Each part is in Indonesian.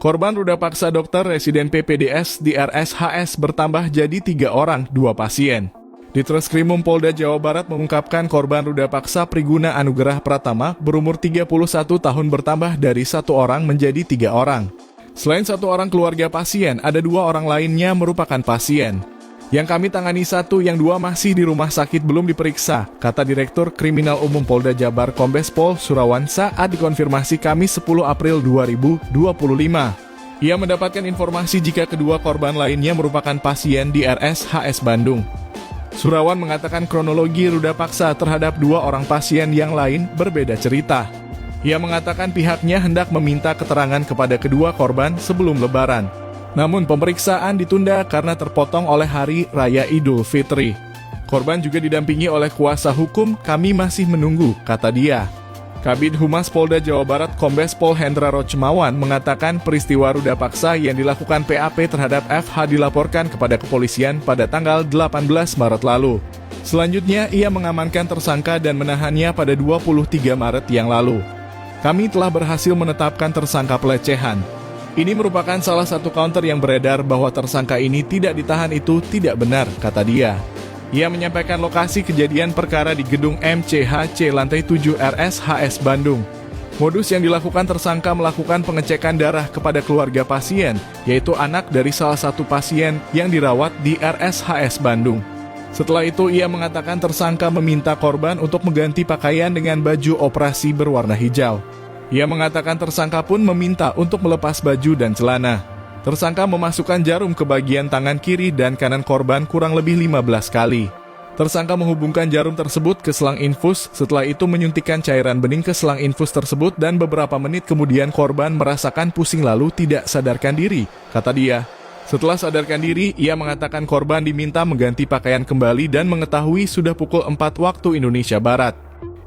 Korban ruda paksa dokter residen PPDS di RSHS bertambah jadi 3 orang, 2 pasien. Ditreskrimum Polda Jawa Barat mengungkapkan korban ruda paksa Priguna Anugerah Pratama berumur 31 tahun bertambah dari 1 orang menjadi 3 orang. Selain 1 orang keluarga pasien, ada 2 orang lainnya merupakan pasien. Yang kami tangani 1, yang 2 masih di rumah sakit belum diperiksa, kata Direktur Kriminal Umum Polda Jabar Kombes Pol Surawan saat dikonfirmasi Kamis 10 April 2025. Ia mendapatkan informasi jika kedua korban lainnya merupakan pasien di RSHS Bandung. Surawan mengatakan kronologi ruda paksa terhadap 2 orang pasien yang lain berbeda cerita. Ia mengatakan pihaknya hendak meminta keterangan kepada kedua korban sebelum Lebaran. Namun pemeriksaan ditunda karena terpotong oleh Hari Raya Idul Fitri. Korban juga didampingi oleh kuasa hukum, kami masih menunggu, kata dia. Kabid Humas Polda Jawa Barat Kombes Pol Hendra Rochmawan mengatakan peristiwa ruda paksa yang dilakukan PAP terhadap FH dilaporkan kepada kepolisian pada tanggal 18 Maret lalu. Selanjutnya, ia mengamankan tersangka dan menahannya pada 23 Maret yang lalu. Kami telah berhasil menetapkan tersangka pelecehan. Ini merupakan salah satu counter yang beredar bahwa tersangka ini tidak ditahan itu tidak benar, kata dia. Ia menyampaikan lokasi kejadian perkara di gedung MCHC lantai 7 RSHS Bandung. Modus yang dilakukan tersangka melakukan pengecekan darah kepada keluarga pasien, yaitu anak dari salah satu pasien yang dirawat di RSHS Bandung. Setelah itu ia mengatakan tersangka meminta korban untuk mengganti pakaian dengan baju operasi berwarna hijau. Ia mengatakan tersangka pun meminta untuk melepas baju dan celana. Tersangka memasukkan jarum ke bagian tangan kiri dan kanan korban kurang lebih 15 kali. Tersangka menghubungkan jarum tersebut ke selang infus, setelah itu menyuntikkan cairan bening ke selang infus tersebut dan beberapa menit kemudian korban merasakan pusing lalu tidak sadarkan diri, kata dia. Setelah sadarkan diri, ia mengatakan korban diminta mengganti pakaian kembali dan mengetahui sudah pukul 4 waktu Indonesia Barat.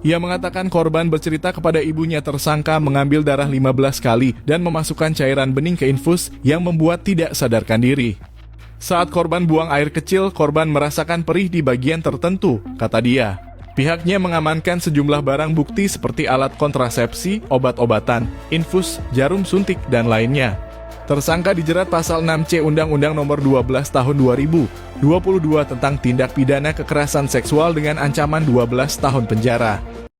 Ia mengatakan korban bercerita kepada ibunya tersangka mengambil darah 15 kali dan memasukkan cairan bening ke infus yang membuat tidak sadarkan diri. Saat korban buang air kecil, korban merasakan perih di bagian tertentu, kata dia. Pihaknya mengamankan sejumlah barang bukti seperti alat kontrasepsi, obat-obatan, infus, jarum suntik, dan lainnya. Tersangka dijerat pasal 6C Undang-Undang Nomor 12 Tahun 2022 tentang tindak pidana kekerasan seksual dengan ancaman 12 tahun penjara.